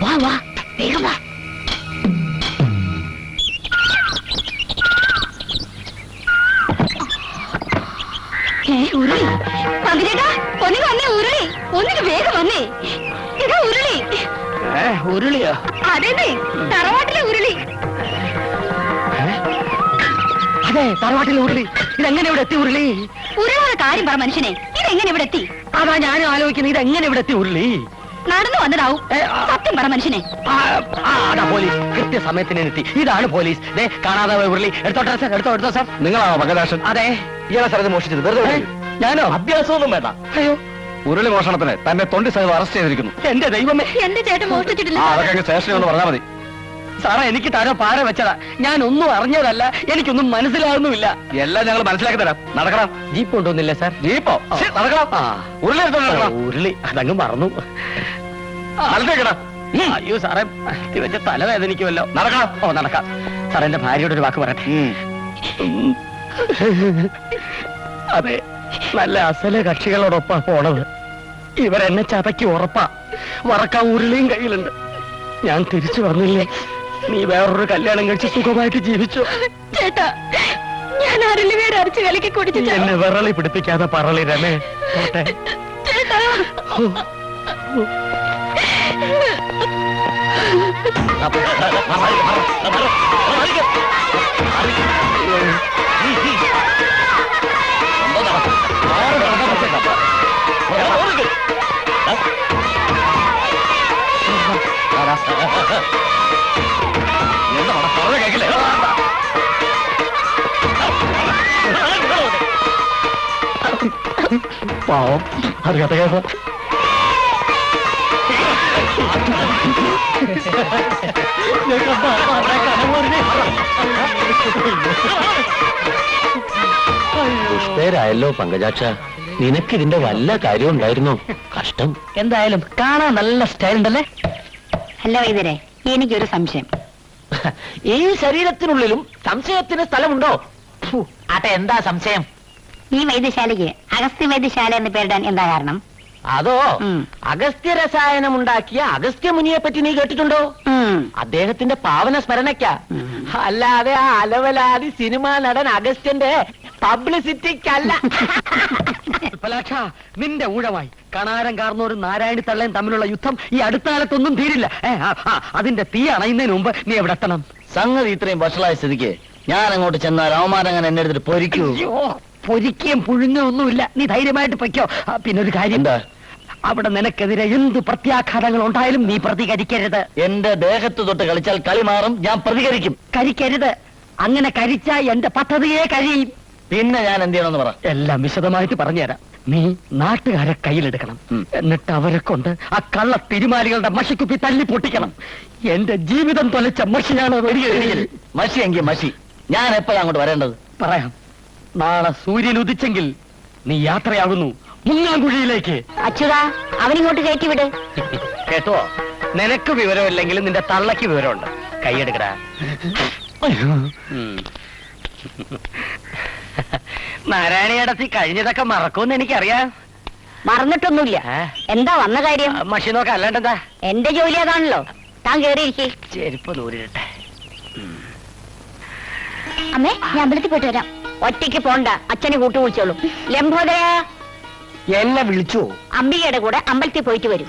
വാ വാ, വേഗം വാ. ഉരുളി പതിനേട്ടാ, ഒന്നിന് വന്നേ. ഉരുളി, ഒന്നിന് വേഗം വന്നേ. ഇതാ ഉരുളി. ഉരുളിയോ? അതേന്നേ, തറവാട്ടിലെ ഉരുളി. അതെ, തറവാട്ടിലെ ഉരുളി. ഇതെങ്ങനെ ഇവിടെ എത്തി ഉരുളി? ഉരുളാതെ കാര്യം പറ മനുഷ്യനെ. ഇതെങ്ങനെ ഇവിടെ എത്തി? അതാ ഞാനും ആലോചിക്കുന്നത്, ഇതെങ്ങനെ ഇവിടെ എത്തി ഉരുളി? നടന്നു വന്നതാവും. സത്യം പറ മനുഷ്യനെ. അതാ പോലീസ്, കൃത്യസമയത്തിന് എത്തി. ഇതാണ് പോലീസ്. കാണാതെ പോയ ഉരുളി. എടുത്തോട്ടെ സാർ, എടുത്തോ സാർ. നിങ്ങളാണോ പങ്കജാക്ഷൻ? അതെ. ഇയാളെ സ്ഥലത്ത് മോഷിച്ചത് വെറുതെ? ഞാനോ? അഭ്യാസമൊന്നും വേണ്ട. അയ്യോ, ഉരുളി മോഷണത്തിന് തന്നെ തൊണ്ടി സഹിതം അറസ്റ്റ് ചെയ്തിരിക്കുന്നു. എന്റെ ദൈവമേ. എന്റെ ചേട്ടൻ മോഷ്ടിച്ചിട്ടില്ല. അതൊക്കെ സ്റ്റേഷനിൽ ഒന്ന് പറഞ്ഞാൽ മതി. സാറേ, എനിക്ക് താരോ പാര വെച്ചതാ. ഞാൻ ഒന്നും അറിഞ്ഞതല്ല, എനിക്കൊന്നും മനസ്സിലാകുന്നുമില്ല. എല്ലാം ഞങ്ങൾ മനസ്സിലാക്കി തരാം. നടക്കണം. ജീപ്പ് കൊണ്ടുവന്നില്ല സാർ? ജീപ്പോ? നടക്കണം. ഉരുളി എടുത്തോണ്ട് നടക്കണം. ഉരുളി അതങ്ങ് മറന്നു. നടത്തേക്കടാ. അയ്യോ സാറേ, വെച്ച തലവേദനിക്കുമല്ലോ. നടക്കണം. ഓ, നടക്കാം. സാർ, എന്റെ ഭാര്യയോട് ഒരു വാക്ക് പറയട്ടെ. അതെ, നല്ല അസല കക്ഷികളോടൊപ്പാ പോണത്. ഇവരെന്നെ ചതയ്ക്ക് ഉറപ്പാ. വറക്കാൻ ഉരുളിയും കയ്യിലുണ്ട്. ഞാൻ തിരിച്ചു വന്നില്ലേ, നീ വേറൊരു കല്യാണം കഴിച്ച് സുഖമായിട്ട് ജീവിച്ചു. ചേട്ടാ, ഞാൻ ആരെല്ലാം പേര് അരച്ച് കലക്കി കുടിച്ചു. എന്നെ വിറളി പിടിപ്പിക്കാതെ പറളി രമേ. പോട്ടെ. ചേട്ടാ, കേക്കില്ലേ? പാവം, അറിയാത്ത കേസ. ദുഷ്പേരായല്ലോ പങ്കജാക്ഷ. നിനക്കിതിന്റെ വല്ല കാര്യം ഉണ്ടായിരുന്നോ? കഷ്ടം. എന്തായാലും കാണാൻ നല്ല സ്റ്റൈൽ ഉണ്ടല്ലേ? അല്ല വൈദ്യരെ, എനിക്കൊരു സംശയം. ഈ ശരീരത്തിനുള്ളിലും സംശയത്തിന് സ്ഥലമുണ്ടോ? ആട്ടെ, എന്താ സംശയം? ഈ വൈദ്യശാലയ്ക്ക് അഗസ്ത്യ വൈദ്യശാല എന്ന് പേരിടാൻ എന്താ കാരണം? അതോ, അഗസ്ത്യ രസായനം ഉണ്ടാക്കിയ അഗസ്ത്യ മുനിയെ പറ്റി നീ കേട്ടിട്ടുണ്ടോ? അദ്ദേഹത്തിന്റെ പാവന സ്മരണയ്ക്കാ, അല്ലാതെ ആ അലവലാതി സിനിമാ നടൻ അഗസ്ത്യന്റെ പബ്ലിസിറ്റിക്കല്ല. പലാക്ഷ, നിന്റെ ഊഴമായി കണാരം കാർന്നോരും നാരായണി തള്ളയും തമ്മിലുള്ള യുദ്ധം ഈ അടുത്ത കാലത്തൊന്നും തീരില്ല. അതിന്റെ തീ അണയുന്നതിന് മുമ്പ് നീ എവിടെ എത്തണം? സംഗതി ഇത്രയും വഷളായ സ്ഥിതിക്ക് ഞാൻ അങ്ങോട്ട് ചെന്നാൽ അവമാനങ്ങനെ എന്നെ എടുത്തിട്ട് പൊരിക്കൂ. പൊരിക്കുകയും പുഴുങ്ങുകയും ഒന്നുമില്ല. നീ ധൈര്യമായിട്ട് പൊയ്ക്കോ. പിന്നെ ഒരു കാര്യം, എന്താ? അവിടെ നിനക്കെതിരെ എന്ത് പ്രത്യാഘാതങ്ങൾ ഉണ്ടായാലും നീ പ്രതികരിക്കരുത്. എന്റെ ദേഹത്ത് തൊട്ട് കളിച്ചാൽ കളി മാറും. ഞാൻ പ്രതികരിക്കും. കരിക്കരുത്. അങ്ങനെ കരിച്ചാൽ എന്റെ പദ്ധതിയെ കഴിയും. പിന്നെ ഞാൻ എന്ത് ചെയ്യണമെന്ന് പറ. എല്ലാം വിശദമായിട്ട് പറഞ്ഞുതരാം. നീ നാട്ടുകാരെ കയ്യിലെടുക്കണം. എന്നിട്ട് അവരെ കൊണ്ട് ആ കള്ള തിരുമാലികളുടെ മഷിക്കുപ്പി തല്ലി പൊട്ടിക്കണം. എന്റെ ജീവിതം തൊലച്ച മഷിയാണ്. മഷി എങ്കിൽ മഷി. ഞാൻ എപ്പോഴാ അങ്ങോട്ട് വരേണ്ടത്? പറയാം. നാളെ സൂര്യൻ ഉദിച്ചെങ്കിൽ നീ യാത്രയാകുന്നു മുങ്ങാങ്കുഴിയിലേക്ക്. അച്യുതാ, അവനിങ്ങോട്ട് കയറ്റി വിട്. കേട്ടോ, നിനക്ക് വിവരമില്ലെങ്കിലും നിന്റെ തള്ളക്ക് വിവരമുണ്ട്. കൈയെടുക്കടാ. നാരായണിയടത്തി കഴിഞ്ഞതൊക്കെ മറക്കുമെന്ന് എനിക്കറിയാം. മറന്നിട്ടൊന്നുമില്ല. എന്താ വന്ന കാര്യം? മഷി നോക്കാം, അല്ലാണ്ടെന്താ? എന്റെ ജോലി അതാണല്ലോ. താൻ കേറിയിരിക്കേ. ചെരുപ്പ് നൂരിട്ടെ. അമ്മേ, ഞാൻ അമ്പലത്തിൽ പോയിട്ട് വരാം. ഒറ്റയ്ക്ക് പോണ്ട, അച്ഛനെ കൂട്ടു വിളിച്ചോളൂ. ലംബോദര, എന്നെ വിളിച്ചു. അംബികയുടെ കൂടെ അമ്പലത്തിൽ പോയിട്ട് വരും.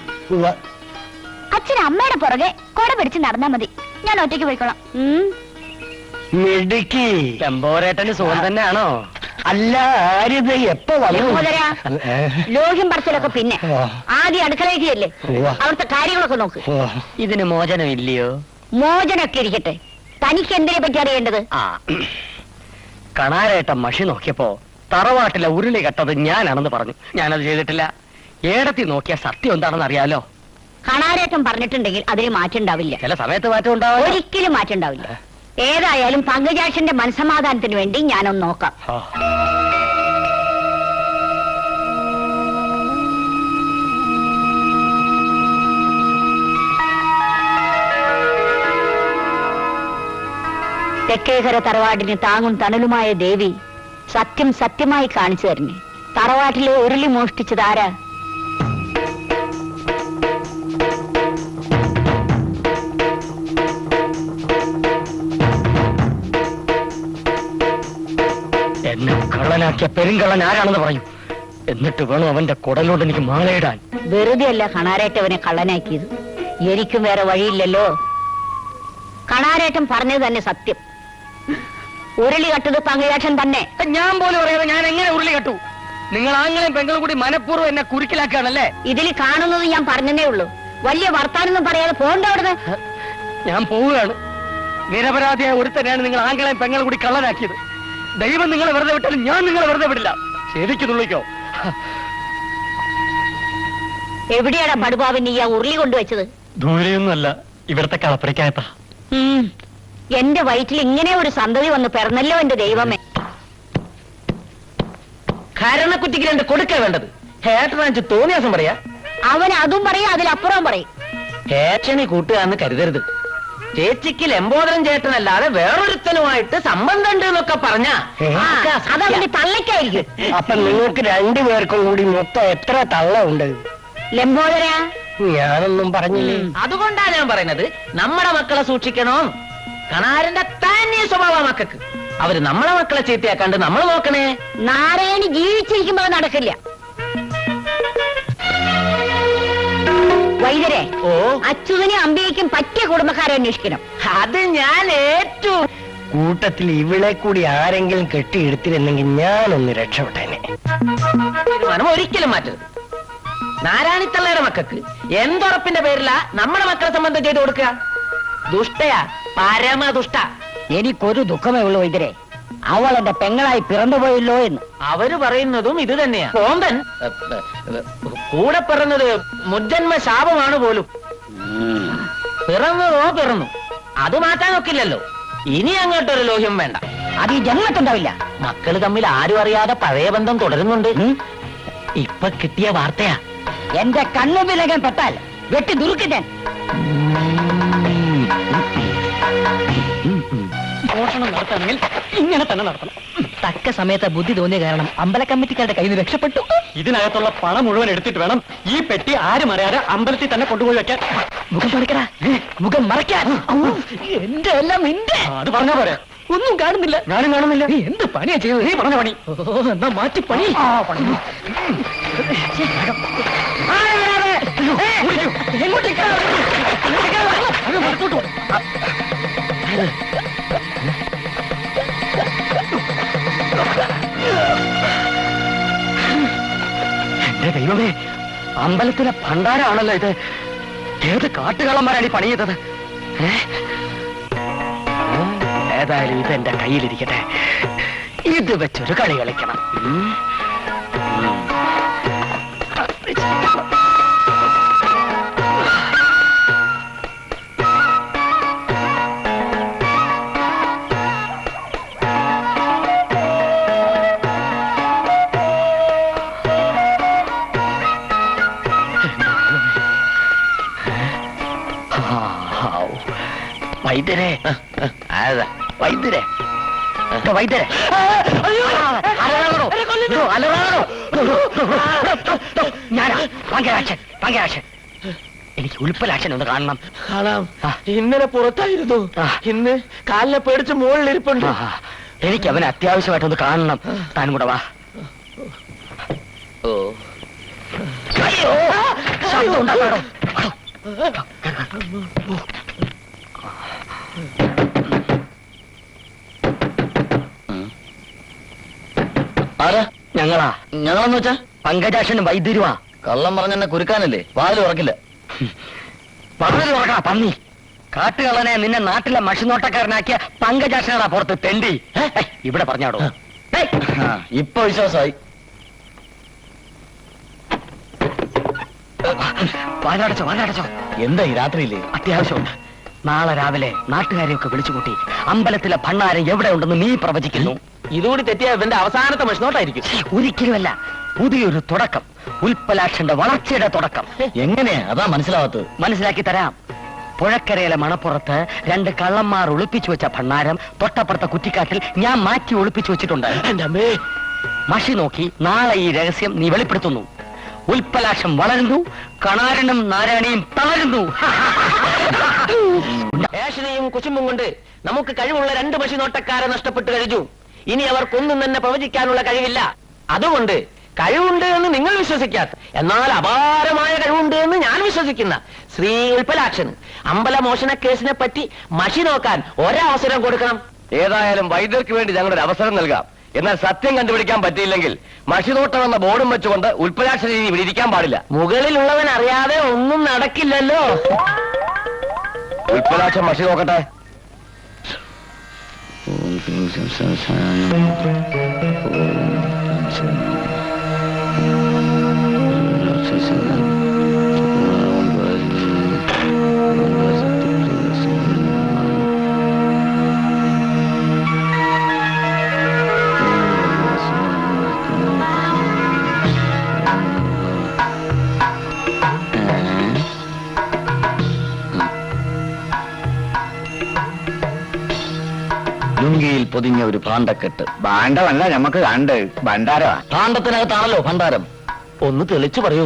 അച്ഛൻ അമ്മയുടെ പുറകെ കൊട പിടിച്ച് നടന്നാ മതി. ഞാൻ ഒറ്റയ്ക്ക് പോയിക്കോളാം. മിടുക്കി. ലംബോരേട്ടന് സുഖം തന്നെയാണോ? അല്ല, ആരിത് എപ്പോ ലംബോദര, ലോഹ്യം പറച്ചിലൊക്കെ പിന്നെ. ആദ്യം അടുക്കളയ്ക്ക് ചെല്ലേ, അവിടുത്തെ കാര്യങ്ങളൊക്കെ നോക്ക്. ഇതിന് മോചനം ഇല്ലയോ? മോചനൊക്കെ ഇരിക്കട്ടെ, തനിക്ക് എന്തിനെ പറ്റി അറിയേണ്ടത്? കണാരേട്ടൻ മഷി നോക്കിയപ്പോ തറവാട്ടിലെ ഉരുളി കെട്ടത് ഞാനാണെന്ന് പറഞ്ഞു. ഞാനത് ചെയ്തിട്ടില്ല. ഏടത്തി നോക്കിയ സത്യം എന്താണെന്ന് അറിയാലോ. കണാരേറ്റം പറഞ്ഞിട്ടുണ്ടെങ്കിൽ അതിന് മാറ്റം ഉണ്ടാവില്ല. ചില സമയത്ത് മാറ്റം ഉണ്ടാവും. ഒരിക്കലും മാറ്റം ഉണ്ടാവില്ല. ഏതായാലും പങ്കജാക്ഷന്റെ മനസ്സമാധാനത്തിന് വേണ്ടി ഞാനൊന്ന് നോക്കാം. തെക്കേകര തറവാടിന് താങ്ങും തണലുമായ ദേവി സത്യം സത്യമായി കാണിച്ചു തരണേ. തറവാട്ടിലെ ഉരുളി മോഷ്ടിച്ചതാരാ? എന്നെ കള്ളനാക്കിയ പെരുങ്കള്ളൻ ആരാണെന്ന് പറയും. എന്നിട്ട് വേണം അവന്റെ കുടലോട് എനിക്ക് മാലയിടാൻ. വെറുതെ അല്ല കണാരേറ്റവനെ കള്ളനാക്കിയത്. എനിക്കും വേറെ വഴിയില്ലല്ലോ. കണാരേറ്റം പറഞ്ഞത് തന്നെ സത്യം. ഉരുളി കട്ടത് പങ്കജാക്ഷൻ തന്നെ. ഞാൻ പോലും അറിയാതെ ഞാൻ എങ്ങനെ ഉരുളി കെട്ടു? നിങ്ങൾ ആങ്ങളെയും പെങ്ങളും കൂടി മനഃപൂർവ്വം എന്നെ കുരുക്കിലാക്കുകയാണല്ലേ? ഇതിൽ കാണുന്നത് ഞാൻ പറഞ്ഞതേ ഉള്ളൂ. വലിയ വർത്താനൊന്നും പറയാതെ പോണ്ട അവിടുന്ന്. ഞാൻ പോവുകയാണ്. നിരപരാധിയായ ഒരുത്തനെയാണ് നിങ്ങൾ ആങ്ങളെയും പെങ്ങളും കൂടി കള്ളനാക്കിയത്. ദൈവം നിങ്ങളെ വെറുതെ വിട്ടാലും ഞാൻ നിങ്ങളെ വെറുതെ വിടില്ല. ശരിക്ക് തുള്ളിക്കോ. എവിടെയാണ് പടുപാവൻ നീ ആ ഉരുളി കൊണ്ടുവച്ചത്? ദൂരെയൊന്നുമല്ല, ഇവിടത്തെ കളപ്പുരയ്ക്കകത്താ. എന്റെ വയറ്റിൽ ഇങ്ങനെ ഒരു സന്തതി വന്ന് പിറന്നല്ലോ എന്റെ ദൈവമേ. കരണക്കുറ്റിക്ക് 2 കൊടുക്ക വേണ്ടത്. ഹേട്ടനാച്ച് തോന്നിയാസം പറയാ. അവൻ അതും പറയും, അതിലപ്പുറം പറയും. ഹേട്ടനെ കൂട്ടുകാന്ന് കരുതരുത്. ചേച്ചിക്ക് ലംബോദരൻ ചേട്ടനല്ലാതെ വേറൊരുത്തനുമായിട്ട് സംബന്ധം ഉണ്ട് എന്നൊക്കെ പറഞ്ഞ അതവന്റെ തള്ളയ്ക്കായിരിക്കും. അപ്പൊ നിങ്ങൾക്ക് രണ്ടുപേർക്കും കൂടി മൊത്തം എത്ര തള്ള ഉണ്ട്? ലംബോദര, ഞാനൊന്നും പറഞ്ഞില്ലേ. അതുകൊണ്ടാ ഞാൻ പറയുന്നത് നമ്മുടെ മക്കളെ സൂക്ഷിക്കണോ. കണാരന്റെ തന്നെ സ്വഭാവ മക്കൾക്ക്. അവര് നമ്മളെ മക്കളെ ചീത്തയാക്കാണ്ട് നമ്മൾ നോക്കണേ. നാരായണി ജീവിച്ചിരിക്കുമ്പോ അത് നടക്കില്ല. വൈദ്യരെ, അച്യുതനും അമ്പയ്ക്കും പറ്റിയ കുടുംബക്കാരെ അന്വേഷിക്കണം. അത് ഞാൻ ഏറ്റു. കൂട്ടത്തിൽ ഇവളെ കൂടി ആരെങ്കിലും കെട്ടിയെടുത്തിരുന്നെങ്കിൽ ഞാനൊന്ന് രക്ഷപ്പെട്ടേനെ. തീരുമാനം ഒരിക്കലും മാറ്റരുത്. നാരായണിത്തള്ളയുടെ മക്കൾക്ക് എന്തുറപ്പിന്റെ പേരില നമ്മുടെ മക്കളെ സംബന്ധം ചെയ്തു കൊടുക്കുക? ദുഷ്ടയാ, പരമദുഷ്ട. എനിക്കൊരു ദുഃഖമേ ഉള്ളൂ വൈദ്യരെ, അവൾ എന്റെ പെങ്ങളായി പിറന്നുപോയല്ലോ എന്ന്. അവര് പറയുന്നതും ഇത് തന്നെയാ. കോമ്പൻ കൂടെ പിറന്നത് മുജ്ജന്മ ശാപമാണ് പോലും. പിറന്നു അത് മാറ്റാൻ ഒക്കില്ലല്ലോ. ഇനി അങ്ങോട്ടൊരു ലോഹ്യം വേണ്ട. അത് ഈ ജന്മത്തുണ്ടാവില്ല. മക്കള് തമ്മിൽ ആരും അറിയാതെ പഴയ ബന്ധം തുടരുന്നുണ്ട്. ഇപ്പൊ കിട്ടിയ വാർത്തയാ. എന്റെ കണ്ണുപിലകൻ പെട്ടാൽ വെട്ടി ദുരുക്കിക്കാൻ. മോഷണം നടത്തണമെങ്കിൽ ഇങ്ങനെ തന്നെ നടത്തണം. തക്ക സമയത്ത് ബുദ്ധി തോന്നിയ കാരണം അമ്പല കമ്മിറ്റിക്കാരുടെ കയ്യിൽ നിന്ന് രക്ഷപ്പെട്ടു. ഇതിനകത്തുള്ള പണം മുഴുവൻ എടുത്തിട്ട് വേണം ഈ പെട്ടി ആരും അറിയാതെ അമ്പലത്തിൽ തന്നെ കൊണ്ടുപോയി വെക്കാൻ. മുഖം തുറക്കടാ, മുഖം മറയ്ക്കാൻ. എന്റെ എല്ലാം നിന്റെ. അത് പറഞ്ഞാ പോരെ. ഒന്നും കാണുന്നില്ല. ഞാനും കാണുന്നില്ല. നീ എന്ത് പണിയാ ചെയ്തത്? നീ പറഞ്ഞ പണി. എന്നാ മാറ്റി പണി. എന്റെ ദൈവമേ, അമ്പലത്തിലെ ഭണ്ഡാരാണല്ലോ ഇത്. ഏത് കാട്ടുകള്ളന്മാരാണ് ഈ പണി ചെയ്തത്? ഏതായാലും ഇത് എന്റെ കയ്യിലിരിക്കട്ടെ. ഇത് വെച്ചൊരു കളി കളിക്കണം. വൈദ്യരെ വൈദ്യരെ വൈദ്യരെ ഞാനാ പങ്കരാക്ഷൻ എനിക്ക് ഉൽപ്പലാക്ഷൻ ഒന്ന് കാണണം. കാണാം. ഇന്നലെ പുറത്തായിരുന്നു, ഇന്ന് കാലിനെ പേടിച്ച് മുകളിലിരിപ്പുണ്ട്. എനിക്ക് അവനെ അത്യാവശ്യമായിട്ടൊന്ന് കാണണം. താനും കൂടെ വാ. അയ്യോ ശബ്ദം ഉണ്ടാക്കാടോ. ആരാ? ഞങ്ങളെന്ന് വെച്ചാ പങ്കജാക്ഷനും വൈദ്യരുവാ. കള്ളം പറഞ്ഞെന്നെ കുരുക്കാനല്ലേ? വാതിൽ ഉറക്കില്ല. പറഞ്ഞു തുറക്കണ പന്നി. കാട്ടുകള്ളനെ നിന്നെ നാട്ടിലെ മഷിനോട്ടക്കാരനാക്കിയ പങ്കജാക്ഷനാ പുറത്ത് തെണ്ടി. ഇവിടെ പറഞ്ഞാടോ. ഇപ്പൊ വിശ്വാസമായി. വാതിലടച്ചോ. എന്താ ഈ രാത്രിയില്ലേ? അത്യാവശ്യമുണ്ട്. നാളെ രാവിലെ നാട്ടുകാരെയൊക്കെ വിളിച്ചുകൂട്ടി അമ്പലത്തിലെ ഭണ്ണാരം എവിടെ ഉണ്ടെന്ന് നീ പ്രവചിക്കുന്നു. ഇതുകൂടി തെറ്റിയ ഇവന്റെ അവസാനത്തെ മഷിനോട്ടായിരിക്കും. ഒരിക്കലുമല്ല, പുതിയൊരു തുടക്കം. ഉൽപ്പലാക്ഷന്റെ വളർച്ചയുടെ തുടക്കം. എങ്ങനെയാ? അതാ മനസ്സിലാവാത്തത്. മനസ്സിലാക്കി തരാം. പുഴക്കരയിലെ മണപ്പുറത്ത് 2 കള്ളന്മാർ ഒളിപ്പിച്ചു വെച്ച ഭണ്ണാരം തൊട്ടപ്പുറത്തെ കുറ്റിക്കാട്ടിൽ ഞാൻ മാറ്റി ഒളിപ്പിച്ചു വെച്ചിട്ടുണ്ട്. എന്റെ അമ്മേ, മഷി നോക്കി നാളെ ഈ രഹസ്യം നീ വെളിപ്പെടുത്തുന്നു. ഉൽപ്പലാക്ഷം വളരുന്നു, കണാരനും നാരായണിയും തളരുന്നു. ഏഷണിയും കുശുമ്പും കൊണ്ട് നമുക്ക് കഴിവുള്ള 2 മഷിനോട്ടക്കാരെ നഷ്ടപ്പെട്ടു കഴിഞ്ഞു. ഇനി അവർക്കൊന്നും തന്നെ പ്രവചിക്കാനുള്ള കഴിവില്ല. അതുകൊണ്ട് കഴിവുണ്ട് എന്ന് നിങ്ങൾ വിശ്വസിക്കാത്ത, എന്നാൽ അപാരമായ കഴിവുണ്ട് എന്ന് ഞാൻ വിശ്വസിക്കുന്ന ശ്രീ ഉൽപ്പലാക്ഷൻ അമ്പലമോഷണ കേസിനെ പറ്റി മഷി നോക്കാൻ ഒരവസരം കൊടുക്കണം. ഏതായാലും വൈദ്യർക്ക് വേണ്ടി ഞങ്ങളൊരു അവസരം നൽകാം. എന്നാൽ സത്യം കണ്ടുപിടിക്കാൻ പറ്റിയില്ലെങ്കിൽ മഷിനോട്ടം എന്ന ബോർഡും വെച്ചുകൊണ്ട് ഉൽപ്പലാക്ഷൻ ഇനി ഇവിടെ ഇരിക്കാൻ പാടില്ല. മുകളിലുള്ളവൻ അറിയാതെ ഒന്നും നടക്കില്ലല്ലോ. ഉൽപ്പലാക്ഷൻ മഷി നോക്കട്ടെ. ലുങ്കിയിൽ പൊതിഞ്ഞ ഒരു ഭാണ്ഡക്കെട്ട്. ഭാണ്ഡമല്ല ഞമ്മക്ക് കണ്ട്, ഭണ്ഡാരമാ. ഭാണ്ഡത്തിനകത്താണല്ലോ ഭണ്ഡാരം. ഒന്ന് തെളിച്ചു പറയൂ.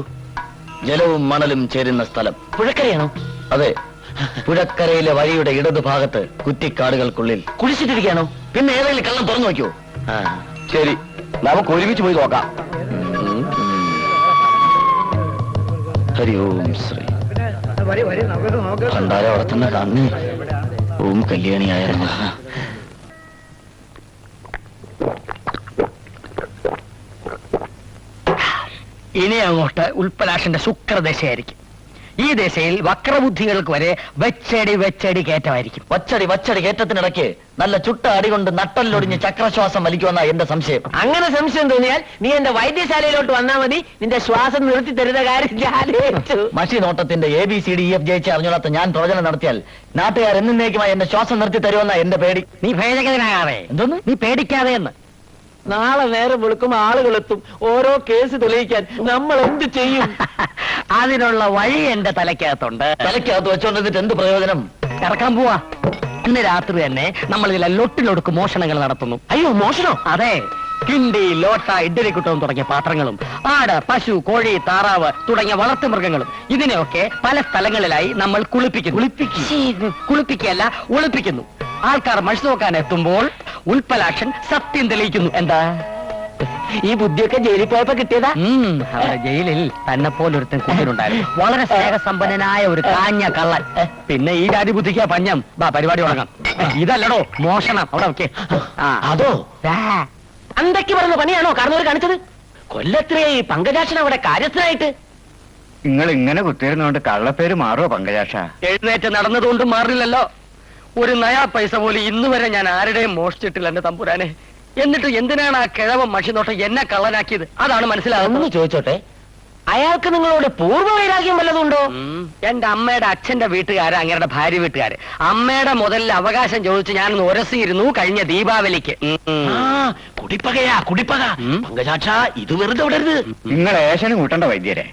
ജലവും മണലും ചേരുന്ന സ്ഥലം. പുഴക്കരയാണോ? അതെ, പുഴക്കരയിലെ വഴിയുടെ ഇടതുഭാഗത്ത് കുറ്റിക്കാടുകൾക്കുള്ളിൽ. കുളിച്ചിട്ടിരിക്കുകയാണോ? പിന്നെ ഏതെങ്കിലും കള്ളം തുറന്നു നോക്കിയോ? ശരി, നമുക്ക് ഒരുമിച്ച് പോയി നോക്കാം. ഹരി ഓം ശ്രീ. ഭണ്ഡാരം വളർത്തുന്ന കണ്ണി ഓം കല്യാണിയായ നമഃ. ഇനി അങ്ങോട്ട് ഉൽപ്പലാക്ഷന്റെ ശുക്രദശയായിരിക്കും. ഈ ദശയിൽ വക്രബുദ്ധികൾക്ക് വരെ വെച്ചടി കയറ്റമായിരിക്കും. വച്ചടി കയറ്റത്തിനിടയ്ക്ക് നല്ല ചുട്ട അടി കൊണ്ട് നട്ടല്ലൊടിഞ്ഞ് ചക്രശ്വാസം വലിക്കുമെന്നാ എന്റെ സംശയം. അങ്ങനെ സംശയം തോന്നിയാൽ നീ എന്റെ വൈദ്യശാലയിലോട്ട് വന്നാൽ മതി. നിന്റെ ശ്വാസം നിർത്തി തരുന്ന കാര്യം ഞാൻ ആലോചിച്ചു. മഷി നോട്ടത്തിന്റെ ABCDEF ജയിച്ച് അറിഞ്ഞോളാത്ത ഞാൻ പ്രവചനം നടത്തിയാൽ നാട്ടുകാർ എന്നേക്കുമായി എന്റെ ശ്വാസം നിർത്തി തരുമെന്നാ എന്റെ പേടി. നീ ഭേദഗതനാകാതെ. എന്തോന്ന്? നീ പേടിക്കാതെ എന്ന്. നാളെ നേരം വെളുക്കും ആളുകളെത്തും ഓരോ കേസ് തെളിയിക്കാൻ. നമ്മൾ എന്ത് ചെയ്യും? അതിനുള്ള വഴി എന്റെ തലയ്ക്കകത്തുണ്ട്. തലയ്ക്കകത്ത് വെച്ചോണ്ടിട്ട് എന്ത് പ്രയോജനം? ഇറക്കാൻ പോവാ. ഇന്ന് രാത്രി തന്നെ നമ്മൾ ഇതിലെ ലൊട്ടിലൊടുക്ക് മോഷണങ്ങൾ നടത്തുന്നു. അയ്യോ, മോഷണോ? അതെ, കിണ്ടി, ലോട്ട, ഇഡ്ഡലിക്കുട്ടവും തുടങ്ങിയ പാത്രങ്ങളും, ആട്, പശു, കോഴി, താറാവ് തുടങ്ങിയ വളർത്തുമൃഗങ്ങളും ഇതിനെയൊക്കെ പല സ്ഥലങ്ങളിലായി നമ്മൾ കുളിപ്പിക്കുകയല്ല, ഒളിപ്പിക്കുന്നു. ആൾക്കാർ മഷി നോക്കാൻ എത്തുമ്പോൾ ഉൽപ്പലാക്ഷൻ സത്യം തെളിയിക്കുന്നു. എന്താ ഈ ബുദ്ധിയൊക്കെ ജയിലിൽ പോയപ്പോ കിട്ടിയതാ? അവിടെ ജയിലിൽ തന്നെ പോലൊരുത്തൻ കൂട്ടിനുണ്ടായിരുന്നു. വളരെ സ്നേഹസമ്പന്നനായ ഒരു കാഞ്ഞ കള്ളൻ. പിന്നെ ഈ ജാതി ബുദ്ധിക്കാ പഞ്ഞം. പരിപാടി തുടങ്ങാം. ഇതല്ലടോ മോഷണം. അവിടെ ഓക്കെ. അതോ അന്തൊക്കെ പറഞ്ഞ പണിയാണോ കാരണവർ കാണിച്ചത്? കൊല്ലത്രയായി പങ്കജാക്ഷൻ അവിടെ കാര്യസ്ഥനായിട്ട്. നിങ്ങൾ ഇങ്ങനെ കുത്തിയിരുന്നോണ്ട് കള്ളപ്പേര് മാറുമോ പങ്കജാക്ഷ? എഴുന്നേറ്റ് നടന്നതുകൊണ്ട് മാറില്ലല്ലോ. ഒരു നയാ പൈസ പോലും ഇന്ന് വരെ ഞാൻ ആരുടെയും മോഷ്ടിച്ചിട്ടില്ല എന്റെ തമ്പുരാനെ. എന്നിട്ട് എന്തിനാണ് ആ കിഴവൻ മഷിനോട്ടം എന്നെ കള്ളനാക്കിയത്? അതാണ് മനസ്സിലാകുന്നത്. ചോദിച്ചോട്ടെ, അയാൾക്ക് നിങ്ങളോട് പൂർവ്വവൈരാഗ്യം വല്ലതുണ്ടോ? എന്റെ അമ്മയുടെ അച്ഛന്റെ വീട്ടുകാര്, അങ്ങയുടെ ഭാര്യ വീട്ടുകാര് അമ്മയുടെ മുതലിൽ അവകാശം ചോദിച്ച് ഞാനൊന്ന് ഉരസിയിരുന്നു കഴിഞ്ഞ ദീപാവലിക്ക്. കുടിപ്പക. പങ്കജാക്ഷ, ഇത് വെറുതെ വിടരുത്. നിങ്ങൾ ഏഷന് കൂട്ടണ്ട വൈദ്യരെ.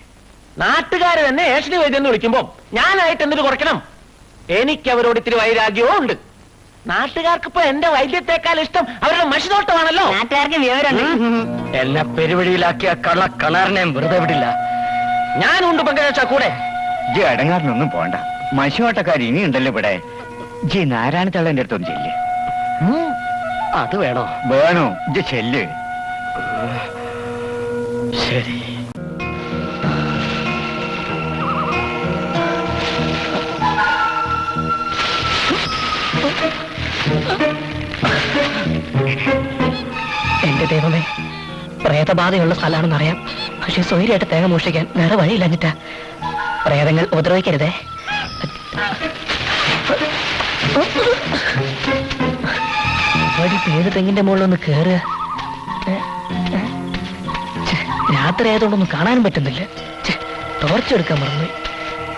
നാട്ടുകാര് തന്നെ ഏഷണി വൈദ്യം എന്ന് വിളിക്കുമ്പോ ഞാനായിട്ട് എന്തിനു കുറയ്ക്കണം? എനിക്ക് അവരോട് ഇത്തിരി വൈരാഗ്യവും ഉണ്ട്. നാട്ടുകാർക്ക് ഇപ്പൊ എന്റെ വൈദ്യത്തെക്കാൾ ഇഷ്ടം അവരുടെ മഷിനോട്ടമാണല്ലോ. നാട്ടുകാർക്ക് വിവരമുണ്ട്. എന്നെ പെരുവഴിയിലാക്കിയ കള്ള കണാറിനെയും വെറുതെ വിടില്ല. ഞാനുണ്ട് പങ്കജ കൂടെ. ജി അടങ്ങാറിനൊന്നും പോണ്ട. മശുവാട്ടക്കാർ ഇനിയുണ്ടല്ലോ ഇവിടെ. ജി നാരായണ തള്ളന്റെ അടുത്തൊന്നും ചെല്ല്. അത് വേണോ? വേണോ? ജി ചെല്ല്. ശരി. എന്റെ ദൈവമേ, പ്രേതബാധയുള്ള സ്ഥലമാണെന്നറിയാം. പക്ഷെ സ്വൈര്യമായിട്ട് തേങ്ങ മോഷ്ടിക്കാൻ വേറെ വഴിയില്ലഞ്ഞിട്ടാ. പ്രേതങ്ങൾ ഉപദ്രവിക്കരുതേ. ഏത് തെങ്ങിന്റെ മുകളിലൊന്ന് കേറുക. രാത്രി ആയതുകൊണ്ടൊന്നും കാണാനും പറ്റുന്നില്ല. ടോർച്ചെടുക്കാൻ മറന്നു.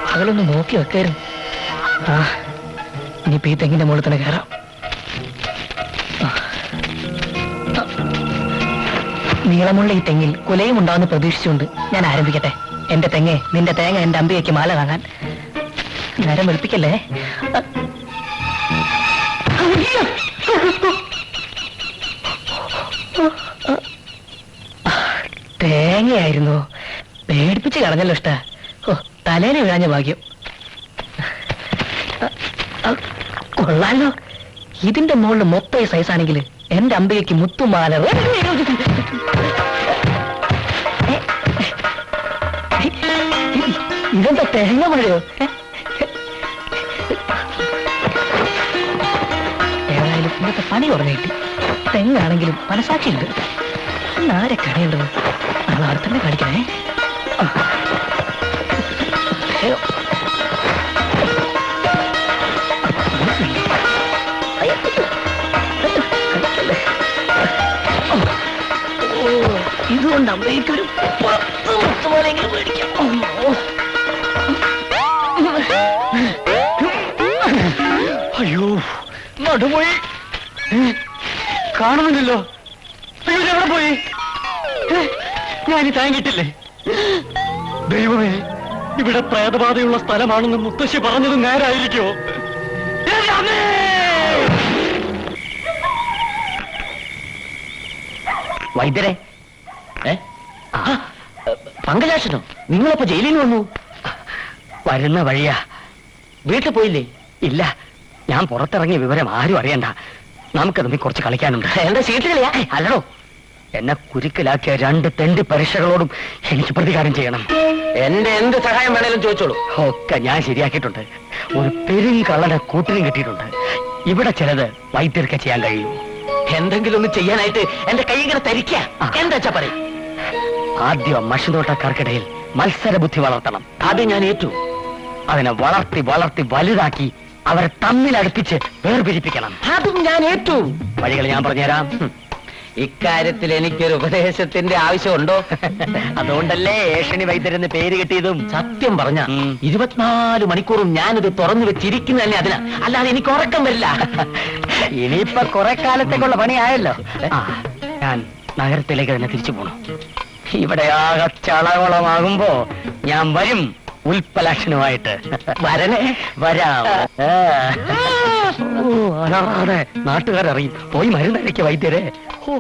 പകലൊന്ന് നോക്കി വെക്കായിരുന്നു. ആ, ഇനിയിപ്പോ ഈ തെങ്ങിന്റെ മുകളിൽ തന്നെ കയറാം. നീളമുള്ള ഈ തെങ്ങിൽ കുലയും ഉണ്ടാവുന്ന പ്രതീക്ഷിച്ചുകൊണ്ട് ഞാൻ ആരംഭിക്കട്ടെ. എന്റെ തെങ്ങ്, നിന്റെ തേങ്ങ എന്റെ അമ്പികയ്ക്ക് മാല കാണാൻ. നേരം വെളുപ്പിക്കല്ലേ. തേങ്ങയായിരുന്നു. പേടിപ്പിച്ച് കളഞ്ഞല്ലോ ഇഷ്ട. ഓ, തലേന് വീഴാഞ്ഞ ഭാഗ്യം. കൊള്ളാലോ. ഇതിന്റെ മുകളിൽ മൊത്തം സൈസ് ആണെങ്കിൽ എന്റെ അമ്പികയ്ക്ക് മുത്തുമാല. ഇതെന്താ തേങ്ങ മഴയോ? ഏതായാലും ഇന്നത്തെ പണി കുറഞ്ഞു കിട്ടി. തെങ്ങാണെങ്കിലും മനസാക്ഷിയുണ്ട്. ആരെ കടയേണ്ടത്? അത് അവിടെ തന്നെ കാണിക്കണേ. ഇതുകൊണ്ട് അമ്മയ്ക്കൊരു 10 മുത്ത് പോലെങ്കിലും മേടിക്കാം. അയ്യോ, നടുപോയി. കാണുന്നുണ്ടല്ലോ. അയ്യോ, എവിടെ പോയി? ഞാനീ താങ്ങിട്ടില്ലേ? ദൈവമേ, ഇവിടെ പ്രേതബാധയുള്ള സ്ഥലമാണെന്ന് മുത്തശ്ശി പറഞ്ഞത് നേരായിരിക്കോ? വൈദ്യരെ, പങ്കജാക്ഷനോ? നിങ്ങളിപ്പോ ജയിലിൽ വന്നു? വരുന്ന വഴിയാ. വീട്ടിൽ പോയില്ലേ? ഇല്ല, ഞാൻ പുറത്തിറങ്ങിയ വിവരം ആരും അറിയണ്ട. നമുക്ക് തമ്മിൽ കുറച്ച് കളിക്കാനുണ്ട്. എന്താ ചീട്ടുകളിയാ? അല്ലടോ, എന്നെ കുരുക്കലാക്കിയ 2 തെണ്ടി പരീക്ഷകളോടും എനിക്ക് പ്രതികാരം ചെയ്യണം. എന്റെ എന്ത് സഹായം വേണേലും ചോദിച്ചോളൂ. ഒക്കെ ഞാൻ ശരിയാക്കിയിട്ടുണ്ട്. ഒരു പെരുങ്കള്ളനെ കൂട്ടിനും കിട്ടിയിട്ടുണ്ട്. ഇവിടെ ചിലത് വൈദ്യർക്ക് ചെയ്യാൻ കഴിയും. എന്തെങ്കിലും ഒന്ന് ചെയ്യാനായിട്ട് എന്റെ കൈ ഇങ്ങനെ തരിക്ക. എന്താ വെച്ചാ പറയും. ആദ്യം മഷിനോട്ടക്കാർക്കിടയിൽ മത്സര ബുദ്ധി വളർത്തണം. അത് ഞാൻ ഏറ്റു. അതിനെ വളർത്തി വളർത്തി വലുതാക്കി അവരെ തമ്മിലടുപ്പിച്ച് വേർപിരിപ്പിക്കണം. അതും ഞാൻ ഏറ്റു. വഴികൾ ഞാൻ പറഞ്ഞുതരാം. ഇക്കാര്യത്തിൽ എനിക്കൊരു ഉപദേശത്തിന്റെ ആവശ്യമുണ്ടോ? അതുകൊണ്ടല്ലേ ഏഷണി വൈദ്യരെന്ന് പേര് കിട്ടിയതും. സത്യം പറഞ്ഞ 24 മണിക്കൂറും ഞാനിത് തുറന്നു വെച്ചിരിക്കുന്ന തന്നെ അതിനാ. അല്ലാതെ എനിക്ക് ഉറക്കം വരില്ല. ഇനിയിപ്പൊ കുറെ കാലത്തേക്കുള്ള പണിയായല്ലോ. ഞാൻ നഗരത്തിലേക്ക് തന്നെ തിരിച്ചു പോണു. ഇവിടെ ആകെ ചളവളമാകുമ്പോ ഞാൻ വരും ഉൽപ്പലാക്ഷനുമായിട്ട്. വരണേ. വരാം. നാട്ടുകാരറിയും. പോയി മരുന്നഴിക്ക വൈദ്യരെ. ഓ